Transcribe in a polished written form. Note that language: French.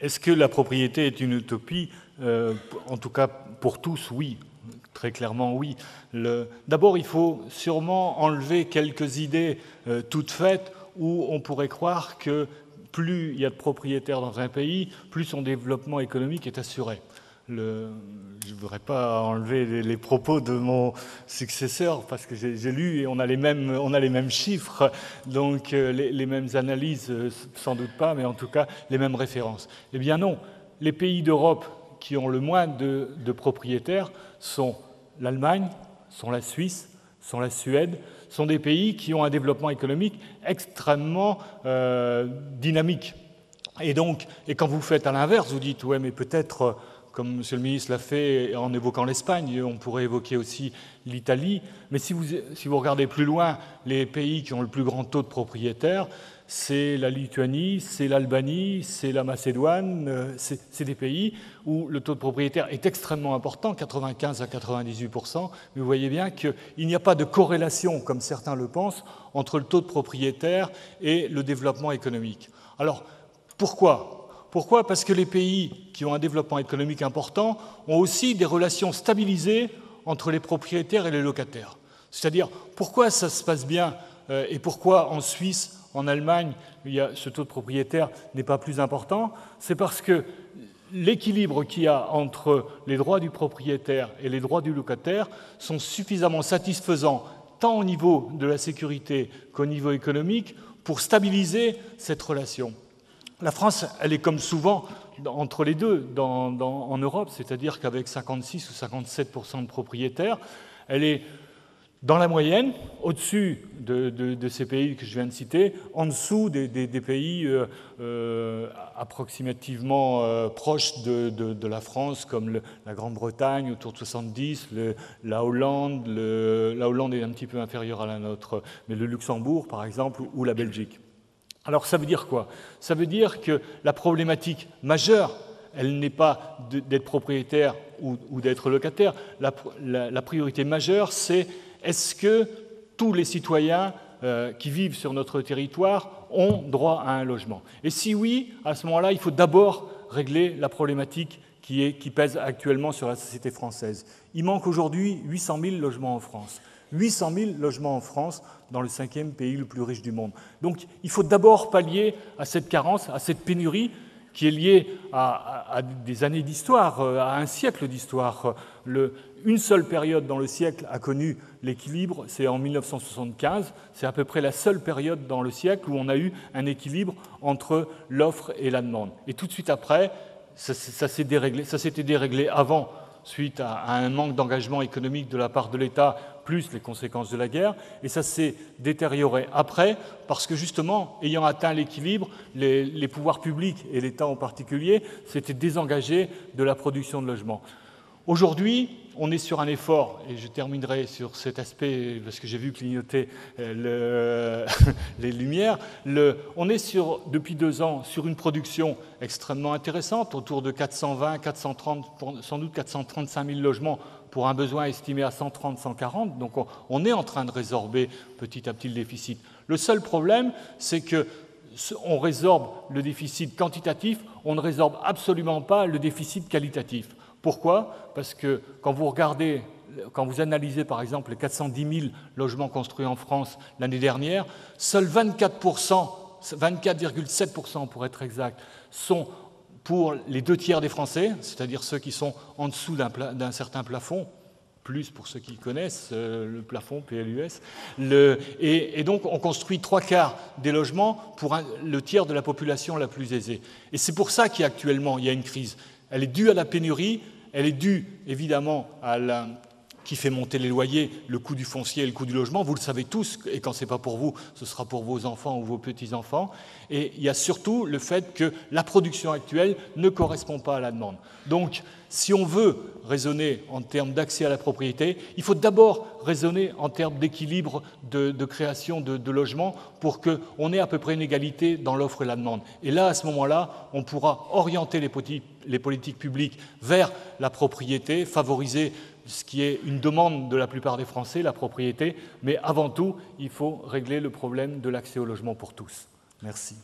Est-ce que la propriété est une utopie? En tout cas, pour tous, oui. Très clairement, oui. D'abord, il faut sûrement enlever quelques idées toutes faites où on pourrait croire que plus il y a de propriétaires dans un pays, plus son développement économique est assuré. Je ne voudrais pas enlever les propos de mon successeur, parce que j'ai lu et on a les mêmes chiffres, donc les mêmes analyses, sans doute pas, mais en tout cas les mêmes références. Eh bien non, les pays d'Europe qui ont le moins de propriétaires sont l'Allemagne, sont la Suisse, sont la Suède, sont des pays qui ont un développement économique extrêmement dynamique. Et quand vous faites à l'inverse, vous dites « ouais, mais peut-être, comme Monsieur le ministre l'a fait en évoquant l'Espagne, on pourrait évoquer aussi l'Italie ». Mais si vous regardez plus loin, les pays qui ont le plus grand taux de propriétaires, c'est la Lituanie, c'est l'Albanie, c'est la Macédoine, c'est des pays où le taux de propriétaire est extrêmement important, 95 à 98%, mais vous voyez bien qu'il n'y a pas de corrélation, comme certains le pensent, entre le taux de propriétaire et le développement économique. Alors, pourquoi ? Pourquoi ? Parce que les pays qui ont un développement économique important ont aussi des relations stabilisées entre les propriétaires et les locataires. C'est-à-dire, pourquoi ça se passe bien et pourquoi en Suisse, en Allemagne, ce taux de propriétaire n'est pas plus important? C'est parce que l'équilibre qu'il y a entre les droits du propriétaire et les droits du locataire sont suffisamment satisfaisants, tant au niveau de la sécurité qu'au niveau économique, pour stabiliser cette relation. La France, elle est comme souvent entre les deux en Europe, c'est-à-dire qu'avec 56 ou 57% de propriétaires, elle est dans la moyenne, au-dessus de ces pays que je viens de citer, en dessous des pays approximativement proches de la France, comme la Grande-Bretagne, autour de 70, la Hollande est un petit peu inférieure à la nôtre, mais le Luxembourg, par exemple, ou la Belgique. Alors ça veut dire quoi? Ça veut dire que la problématique majeure, elle n'est pas d'être propriétaire ou d'être locataire. La priorité majeure, c'est est-ce que tous les citoyens qui vivent sur notre territoire ont droit à un logement? Et si oui, à ce moment-là, il faut d'abord régler la problématique qui pèse actuellement sur la société française. Il manque aujourd'hui 800 000 logements en France. 800 000 logements en France, dans le 5e pays le plus riche du monde. Donc il faut d'abord pallier à cette carence, à cette pénurie qui est liée à des années d'histoire, à un siècle d'histoire. Une seule période dans le siècle a connu l'équilibre, c'est en 1975. C'est à peu près la seule période dans le siècle où on a eu un équilibre entre l'offre et la demande. Et tout de suite après, ça s'était déréglé avant, suite à un manque d'engagement économique de la part de l'État, plus les conséquences de la guerre, et ça s'est détérioré après, parce que justement, ayant atteint l'équilibre, les pouvoirs publics, et l'État en particulier, s'étaient désengagés de la production de logements. Aujourd'hui, on est sur un effort, et je terminerai sur cet aspect, parce que j'ai vu clignoter les lumières, on est depuis 2 ans sur une production extrêmement intéressante, autour de 420, 430, sans doute 435 000 logements pour un besoin estimé à 130, 140. Donc on est en train de résorber petit à petit le déficit. Le seul problème, c'est que on résorbe le déficit quantitatif, on ne résorbe absolument pas le déficit qualitatif. Pourquoi? Parce que quand vous analysez par exemple les 410 000 logements construits en France l'année dernière, seuls 24%, 24,7% pour être exact, sont pour les 2/3 des Français, c'est-à-dire ceux qui sont en dessous d'un certain plafond, plus pour ceux qui connaissent le plafond PLUS. Et donc on construit 3/4 des logements pour le tiers de la population la plus aisée. Et c'est pour ça qu'actuellement il y a une crise. Elle est due à la pénurie, elle est due évidemment qui fait monter les loyers, le coût du foncier et le coût du logement, vous le savez tous, et quand ce n'est pas pour vous, ce sera pour vos enfants ou vos petits-enfants. Et il y a surtout le fait que la production actuelle ne correspond pas à la demande. Donc, si on veut raisonner en termes d'accès à la propriété, il faut d'abord raisonner en termes d'équilibre de création de logements pour qu'on ait à peu près une égalité dans l'offre et la demande. Et là, à ce moment-là, on pourra orienter les politiques publiques vers la propriété, favoriser ce qui est une demande de la plupart des Français, la propriété, mais avant tout, il faut régler le problème de l'accès au logement pour tous. Merci.